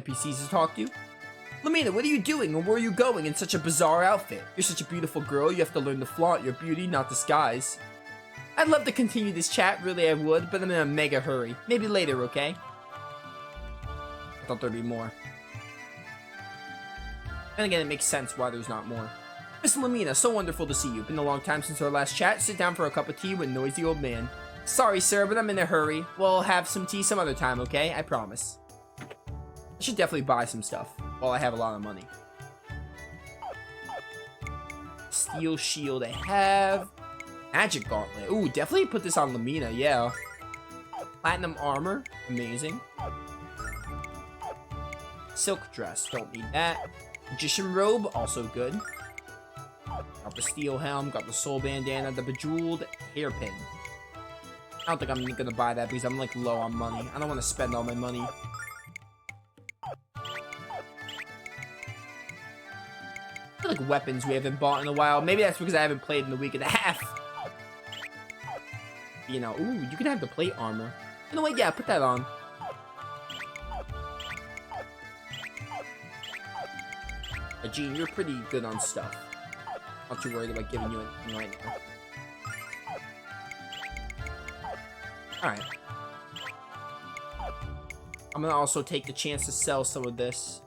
NPCs to talk to. Lamina, what are you doing and where are you going in such a bizarre outfit? You're such a beautiful girl, you have to learn to flaunt your beauty, not disguise. I'd love to continue this chat, really I would, but I'm in a mega hurry. Maybe later, okay? I thought there'd be more. And again, it makes sense why there's not more. Miss Lamina, so wonderful to see you. Been a long time since our last chat. Sit down for a cup of tea with noisy old man. Sorry, sir, but I'm in a hurry. We'll have some tea some other time, okay? I promise. I should definitely buy some stuff while I have a lot of money. Steel shield I have. Magic gauntlet. Ooh, definitely put this on Lamina, yeah. Platinum armor. Amazing. Silk dress. Don't need that. Magician robe. Also good. Got the steel helm. Got the soul bandana. The bejeweled hairpin. I don't think I'm gonna buy that because I'm like low on money. I don't want to spend all my money. I feel like weapons we haven't bought in a while. Maybe that's because I haven't played in a week and a half. You know, ooh, you can have the plate armor. You know what? Yeah, put that on. Gene, you're pretty good on stuff. Not too worried about giving you anything right now. Alright. I'm gonna also take the chance to sell some of this.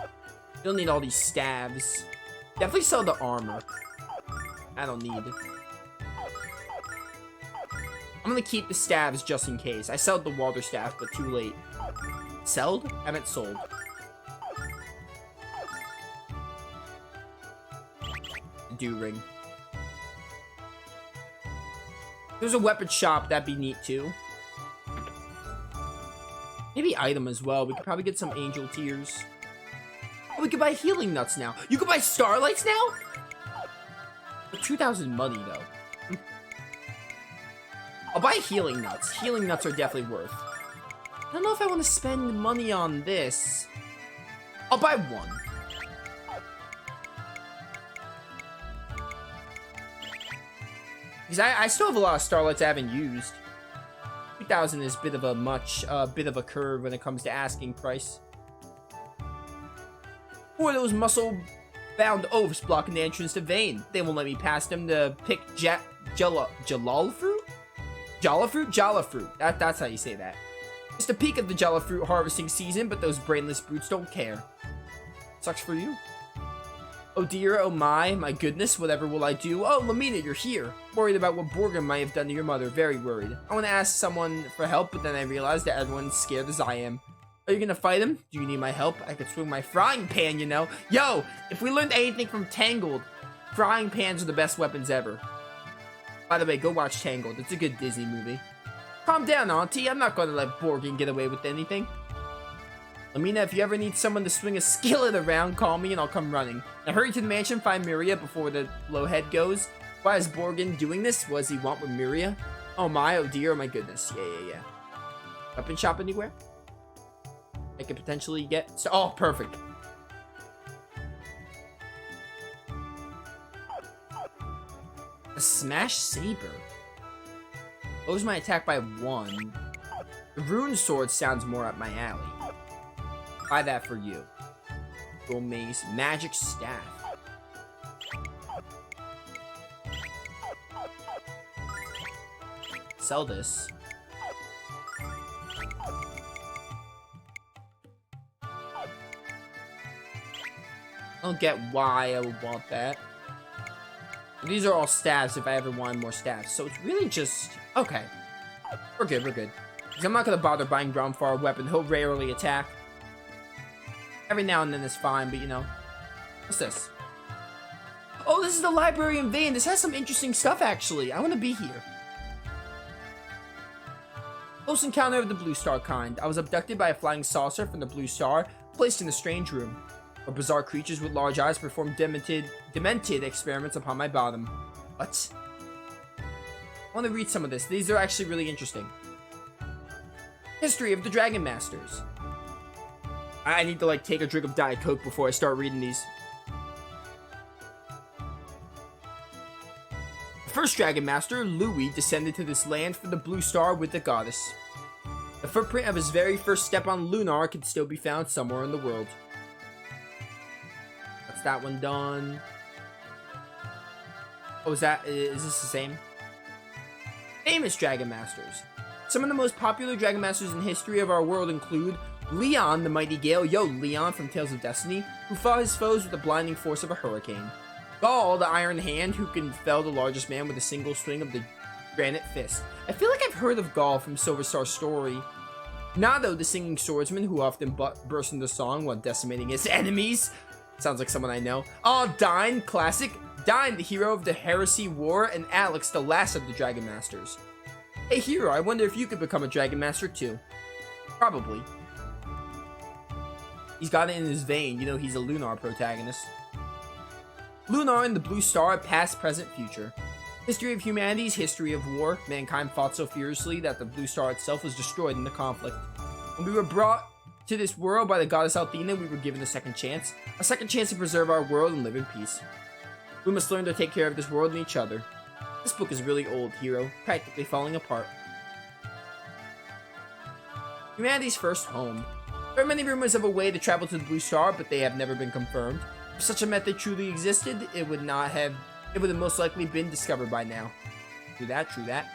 You don't need all these staves. Definitely sell the armor. I don't need it. I'm gonna keep the staves just in case. I sold the water staff, but too late. Sold? I meant sold. Do ring. There's a weapon shop, that'd be neat too. Maybe item as well. We could probably get some angel tears. Oh, we could buy healing nuts now. You could buy starlights now? For 2,000 money though. I'll buy healing nuts. Healing nuts are definitely worth. I don't know if I want to spend money on this. I'll buy one. Because I still have a lot of starlights I haven't used. 2,000 is a bit of a curve when it comes to asking price. Who are those muscle-bound oafs blocking the entrance to Vane? They won't let me past them to pick Jalal fruit? Jala fruit. That's how you say that. It's the peak of the Jala fruit harvesting season, but those brainless brutes don't care. Sucks for you. Oh dear, oh my goodness, whatever will I do? Oh, Lamina, you're here. Worried about what Borgin might have done to your mother, very worried. I want to ask someone for help, but then I realized that everyone's scared as I am. Are you gonna fight him? Do you need my help? I could swing my frying pan, you know. Yo, if we learned anything from Tangled, frying pans are the best weapons ever. By the way, go watch Tangled. It's a good Disney movie. Calm down, Auntie. I'm not gonna let Borgin get away with anything. Lamina, if you ever need someone to swing a skillet around, call me and I'll come running. Now hurry to the mansion, find Miria before the blowhead goes. Why is Borgin doing this? What does he want with Miria? Oh my, oh dear, oh my goodness. Yeah. Weapon shop anywhere? I could potentially get... Oh, perfect. A smash saber. Lowers my attack by 1. The rune sword sounds more up my alley. Buy that for you. Gold mace, magic staff. Sell this. I don't get why I would want that. These are all staffs if I ever wanted more staffs. So it's really just... Okay. We're good. Because I'm not going to bother buying Ground for our weapon. He'll rarely attack. Every now and then is fine, but you know. What's this? Oh, this is the library in Vane. This has some interesting stuff, actually. I want to be here. Close encounter of the Blue Star kind. I was abducted by a flying saucer from the Blue Star, placed in a strange room, where bizarre creatures with large eyes performed demented experiments upon my bottom. What? I want to read some of this. These are actually really interesting. History of the Dragon Masters. I need to, like, take a drink of Diet Coke before I start reading these. The first Dragon Master, Louis, descended to this land from the Blue Star with the goddess. The footprint of his very first step on Lunar can still be found somewhere in the world. That's that one done. Oh, is this the same? Famous Dragon Masters. Some of the most popular Dragon Masters in history of our world include Leon, the Mighty Gale, Leon from Tales of Destiny, who fought his foes with the blinding force of a hurricane. Gaul, the Iron Hand, who can fell the largest man with a single swing of the granite fist. I feel like I've heard of Gaul from Silver Star's story. Nado, the singing swordsman, who often bursts into song while decimating his enemies. Sounds like someone I know. Oh, Dine, classic. Dine, the hero of the Heresy War, and Alex, the last of the Dragon Masters. Hey, hero, I wonder if you could become a Dragon Master too. Probably. He's got it in his vein, you know he's a Lunar protagonist. Lunar and the Blue Star, past, present, future. History of humanity's history of war. Mankind fought so fiercely that the Blue Star itself was destroyed in the conflict. When we were brought to this world by the goddess Athena, we were given a second chance. A second chance to preserve our world and live in peace. We must learn to take care of this world and each other. This book is really old, hero, practically falling apart. Humanity's first home. There are many rumors of a way to travel to the Blue Star, but they have never been confirmed. If such a method truly existed, it would have most likely been discovered by now. True that, true that.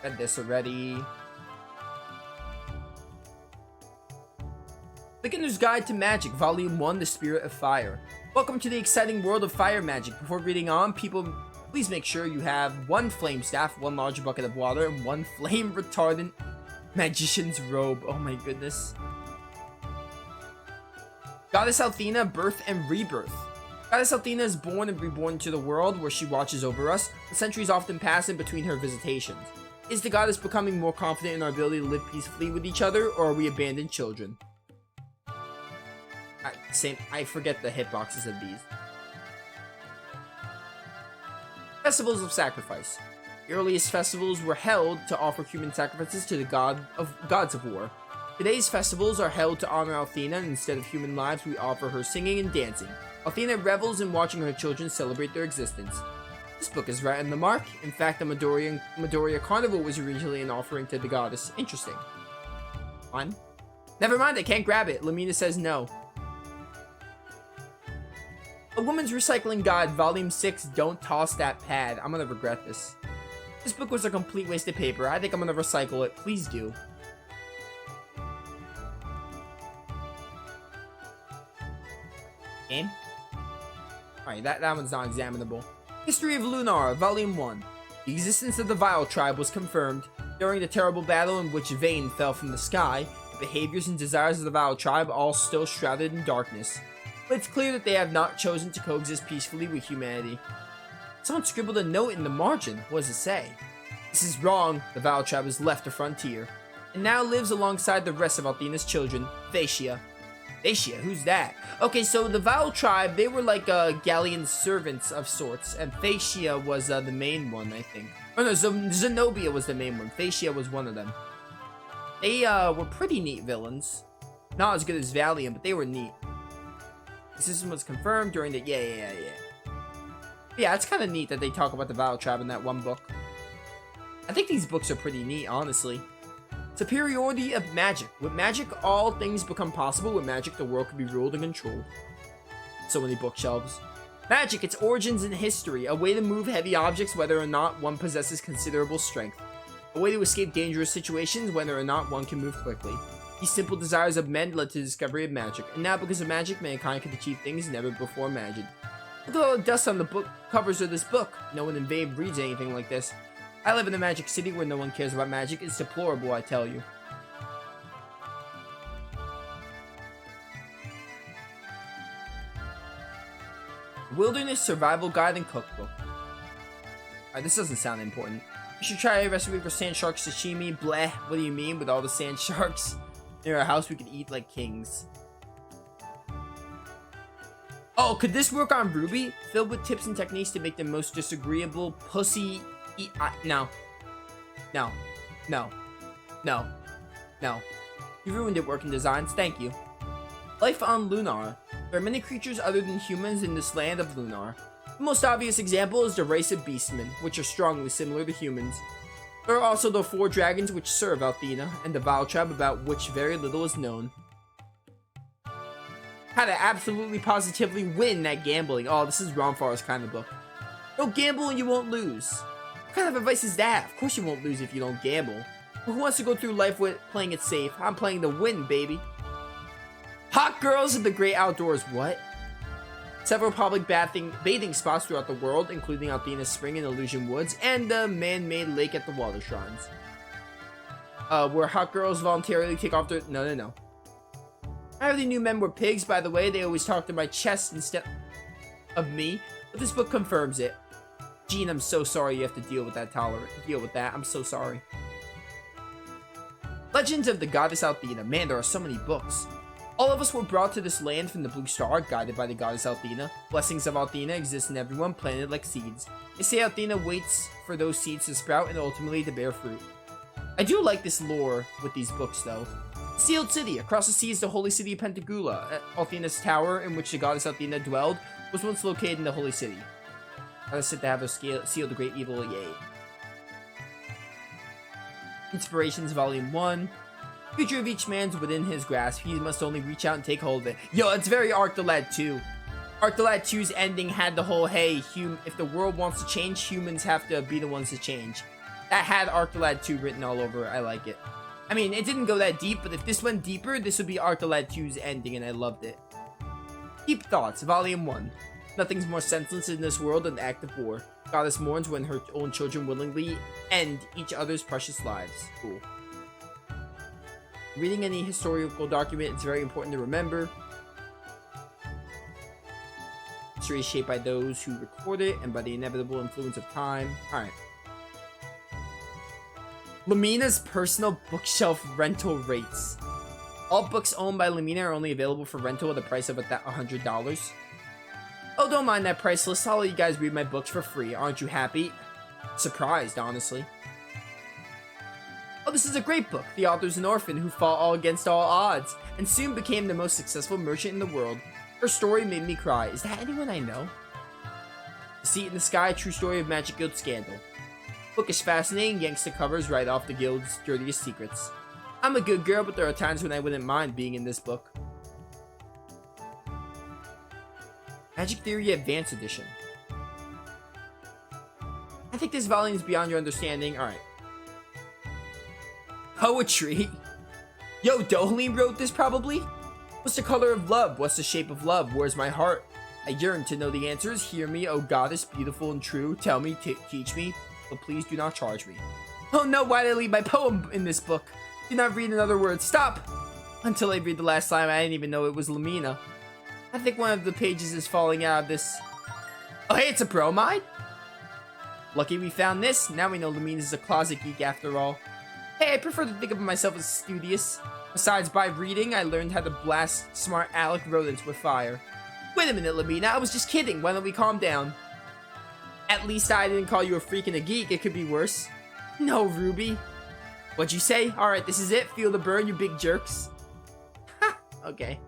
Read this already. Beginner's Guide to Magic, Volume 1, The Spirit of Fire. Welcome to the exciting world of fire magic. Before reading on, people, please make sure you have 1 flame staff, 1 large bucket of water, and 1 flame retardant magician's robe. Oh my goodness. Goddess Athena, Birth and Rebirth. Goddess Athena is born and reborn into the world where she watches over us. The centuries often pass in between her visitations. Is the goddess becoming more confident in our ability to live peacefully with each other, or are we abandoned children? I forget the hitboxes of these. Festivals of Sacrifice. The earliest festivals were held to offer human sacrifices to the gods of war. Today's festivals are held to honor Athena, and instead of human lives, we offer her singing and dancing. Athena revels in watching her children celebrate their existence. This book is right on the mark. In fact, the Midoriya Carnival was originally an offering to the goddess. Interesting. Fun. Never mind, I can't grab it. Lamina says no. A Woman's Recycling Guide, Volume 6, Don't Toss That Pad. I'm gonna regret this. This book was a complete waste of paper. I think I'm gonna recycle it. Please do. Game? Alright, that one's not examinable. History of Lunar, Volume 1. The existence of the Vile Tribe was confirmed. During the terrible battle in which Vane fell from the sky, the behaviors and desires of the Vile Tribe all still shrouded in darkness. But it's clear that they have not chosen to coexist peacefully with humanity. Someone scribbled a note in the margin. What does it say? This is wrong. The Vile Tribe has left the frontier, and now lives alongside the rest of Athena's children, Phaecia. Phaecia? Who's that? Okay, so the Vile Tribe, they were like Galleon servants of sorts, and Phaecia was the main one, I think. Oh no, Zenobia was the main one. Phaecia was one of them. They were pretty neat villains. Not as good as Valiant, but they were neat. The system was confirmed during the... Yeah, it's kind of neat that they talk about the Vile Tribe in that one book. I think these books are pretty neat, honestly. Superiority of magic. With magic, all things become possible. With magic, the world can be ruled and controlled. So many bookshelves. Magic, its origins and history. A way to move heavy objects whether or not one possesses considerable strength. A way to escape dangerous situations whether or not one can move quickly. These simple desires of men led to the discovery of magic. And now because of magic, mankind can achieve things never before imagined. Look at all the dust on the book covers of this book. No one in Vane reads anything like this. I live in a magic city where no one cares about magic. It's deplorable, I tell you. Wilderness Survival Guide and Cookbook. Alright, this doesn't sound important. You should try a recipe for sand shark sashimi. Bleh, what do you mean with all the sand sharks? Near our house, we could eat like kings. Oh, could this work on Ruby? Filled with tips and techniques to make the most disagreeable pussy eat. No. No. No. No. No. You ruined it, working designs. Thank you. Life on Lunar. There are many creatures other than humans in this land of Lunar. The most obvious example is the race of beastmen, which are strongly similar to humans. There are also the 4 dragons which serve Althena, and the Vile tribe about which very little is known. How to absolutely positively win at gambling. Oh, this is Ron Farr's kind of book. Don't gamble and you won't lose. What kind of advice is that? Of course you won't lose if you don't gamble. But who wants to go through life with playing it safe? I'm playing to win, baby. Hot girls in the great outdoors. What? Several public bathing spots throughout the world, including Althena's Spring and Illusion Woods, and the man-made lake at the water shrines. Where hot girls voluntarily take off their... No. I already knew men were pigs, by the way. They always talk to my chest instead of me, but this book confirms it. Jean, I'm so sorry you have to deal with that. I'm so sorry. Legends of the Goddess Althena. Man, there are so many books. All of us were brought to this land from the Blue Star, guided by the Goddess Althena. Blessings of Althena exist in everyone, planted like seeds. They say Althena waits for those seeds to sprout and ultimately to bear fruit. I do like this lore with these books, though. Sealed City. Across the sea is the holy city of Pentagula. Althena's tower, in which the Goddess Althena dwelled, was once located in the holy city. I was said to have sealed the great evil, yay. Inspirations, Volume 1. Future of each man's within his grasp. He must only reach out and take hold of it. Yo, it's very Arc the Lad 2. Arc the Lad 2's ending had the whole, hey, if the world wants to change, humans have to be the ones to change. That had Arc the Lad 2 written all over it. I like it. I mean, it didn't go that deep, but if this went deeper, this would be Arc the Lad 2's ending, and I loved it. Deep Thoughts, Volume 1. Nothing's more senseless in this world than the act of war. Goddess mourns when her own children willingly end each other's precious lives. Cool. Reading any historical document, it's very important to remember. History is shaped by those who record it and by the inevitable influence of time. Alright. Lamina's personal bookshelf rental rates. All books owned by Lamina are only available for rental at the price of $100. Oh, don't mind that price list. I'll let you guys read my books for free. Aren't you happy? Surprised, honestly. Oh, this is a great book. The author's an orphan who fought all against all odds and soon became the most successful merchant in the world. Her story made me cry. Is that anyone I know? Deceit in the Sky, True Story of Magic Guild Scandal. Book is fascinating, yanks the covers right off the guild's dirtiest secrets. I'm a good girl, but there are times when I wouldn't mind being in this book. Magic Theory Advanced Edition. I think this volume is beyond your understanding. Alright. Poetry? Yo, Dohalim wrote this probably? What's the color of love? What's the shape of love? Where's my heart? I yearn to know the answers. Hear me, O goddess, beautiful and true. Tell me, teach me, but please do not charge me. Oh no, why did I leave my poem in this book? Do not read another word. Stop! Until I read the last line, I didn't even know it was Lamina. I think one of the pages is falling out of this. Oh hey, it's a bromide? Lucky we found this. Now we know Lamina's a closet geek after all. Hey, I prefer to think of myself as studious. Besides, by reading, I learned how to blast smart Alec rodents with fire. Wait a minute, Lamina, I was just kidding. Why don't we calm down? At least I didn't call you a freak and a geek. It could be worse. No, Ruby. What'd you say? Alright, this is it. Feel the burn, you big jerks. Ha! Okay.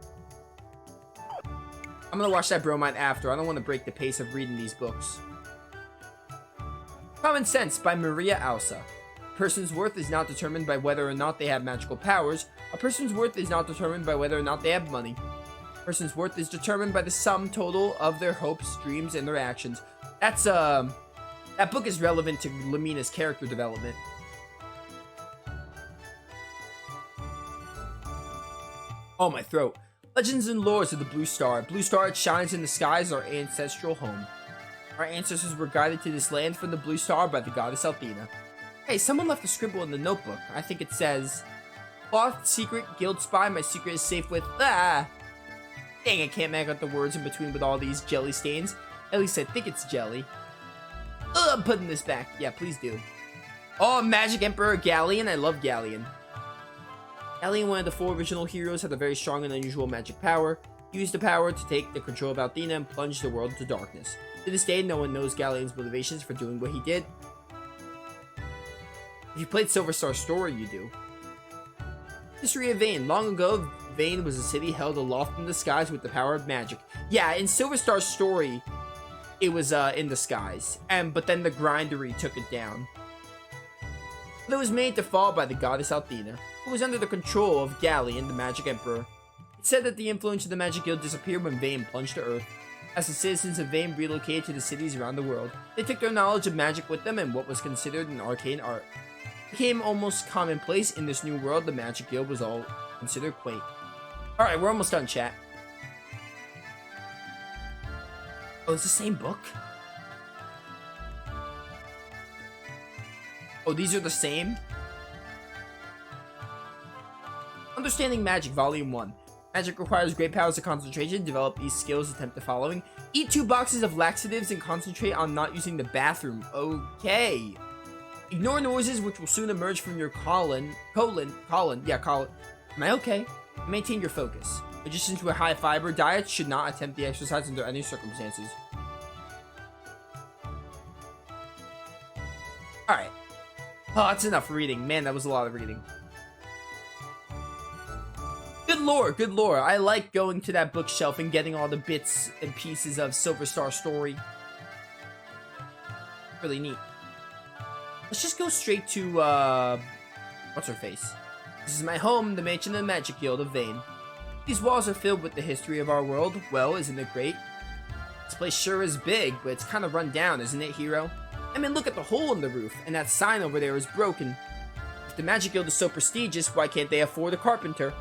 I'm gonna watch that bromide after. I don't want to break the pace of reading these books. Common Sense by Maria Alsa. A person's worth is not determined by whether or not they have magical powers. A person's worth is not determined by whether or not they have money. A person's worth is determined by the sum total of their hopes, dreams, and their actions. That's, that book is relevant to Lamina's character development. Oh, my throat. Legends and Lores of the Blue Star. Blue Star, it shines in the skies, our ancestral home. Our ancestors were guided to this land from the Blue Star by the goddess Althena. Hey, someone left a scribble in the notebook. I think it says, Cloth, secret, guild spy, my secret is safe with... Ah! Dang, I can't make out the words in between with all these jelly stains. At least I think it's jelly. Ugh, I'm putting this back. Yeah, please do. Oh, Magic Emperor Galleon. I love Galleon. Galleon, one of the 4 original heroes, had a very strong and unusual magic power. He used the power to take the control of Althena and plunge the world into darkness. To this day, no one knows Galleon's motivations for doing what he did. If you played Silver Star Story, you do. History of Vane. Long ago, Vane was a city held aloft in the skies with the power of magic. Yeah, in Silver Star Story, it was in the skies. But then the Grindery took it down. It was made to fall by the goddess Athena, who was under the control of Galleon, the Magic Emperor. It said that the influence of the Magic Guild disappeared when Vane plunged to Earth. As the citizens of Vane relocated to the cities around the world, they took their knowledge of magic with them, and what was considered an arcane art became almost commonplace in this new world. The Magic Guild was all considered quaint. Alright, we're almost done, chat. Oh, it's the same book? Oh, these are the same? Understanding Magic, Volume 1. Magic requires great powers of concentration. Develop these skills, attempt the following. Eat 2 boxes of laxatives and concentrate on not using the bathroom. Okay. Ignore noises which will soon emerge from your colon. Am I okay? Maintain your focus. Magicians with high fiber diets should not attempt the exercise under any circumstances. Alright. Oh, that's enough reading. Man, that was a lot of reading. Good lore, good lore. I like going to that bookshelf and getting all the bits and pieces of Silver Star story. Really neat. Let's just go straight to, what's her face? This is my home, the mansion of the Magic Guild of Vane. These walls are filled with the history of our world. Well, isn't it great? This place sure is big, but it's kind of run down, isn't it, hero? I mean, look at the hole in the roof, and that sign over there is broken. If the Magic Guild is so prestigious, why can't they afford a carpenter?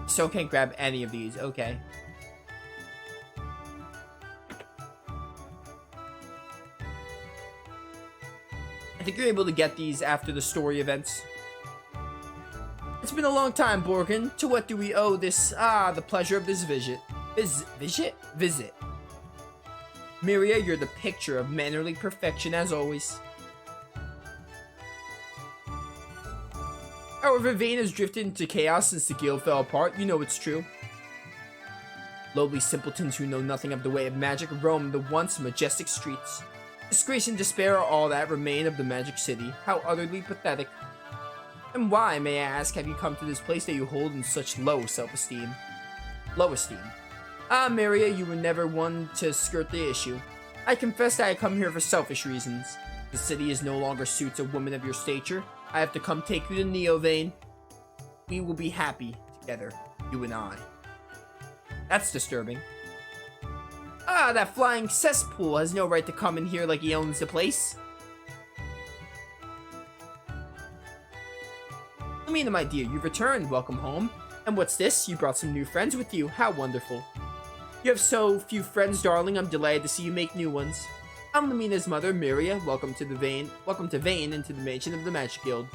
So can't grab any of these, okay. I think you're able to get these after the story events. It's been a long time, Borgin. To what do we owe this, the pleasure of this visit? Visit. Miria, you're the picture of mannerly perfection as always. However, Vane has drifted into chaos since the guild fell apart. You know it's true. Lowly simpletons who know nothing of the way of magic roam the once majestic streets. Disgrace and despair are all that remain of the magic city. How utterly pathetic. And why, may I ask, have you come to this place that you hold in such low self-esteem? Low esteem. Ah, Maria, you were never one to skirt the issue. I confess that I come here for selfish reasons. The city is no longer suits a woman of your stature. I have to come take you to Vane. We will be happy together, you and I. That's disturbing. Ah, that flying cesspool has no right to come in here like he owns the place. Lamina, my dear, you've returned. Welcome home. And what's this? You brought some new friends with you. How wonderful. You have so few friends, darling. I'm delighted to see you make new ones. I'm Lamina's mother, Miria. Welcome to Vane and to the mansion of the Magic Guild.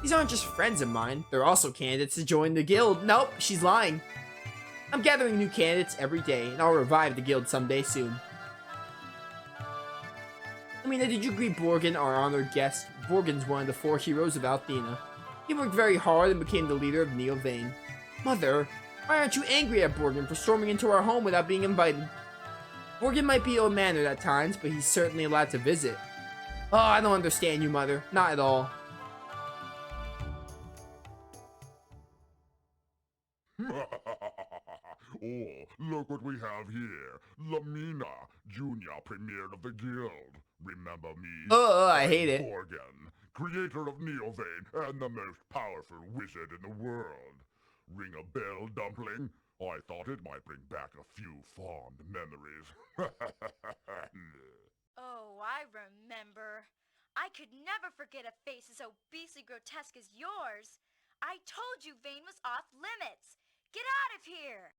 These aren't just friends of mine. They're also candidates to join the guild. Nope, she's lying. I'm gathering new candidates every day, and I'll revive the guild someday soon. Lamina, did you greet Borgin, our honored guest? Borgin's one of the 4 heroes of Athena. He worked very hard and became the leader of Vane. Mother, why aren't you angry at Borgin for storming into our home without being invited? Borgin might be ill-mannered at times, but he's certainly allowed to visit. Oh, I don't understand you, Mother. Not at all. Oh, look what we have here. Lamina, Junior Premier of the Guild. Remember me? Oh, I hate it. Borgin, creator of Vane and the most powerful wizard in the world. Ring a bell, Dumpling? I thought it might bring back a few fond memories. Oh, I remember. I could never forget a face as obesely grotesque as yours. I told you Vane was off limits. Get out of here!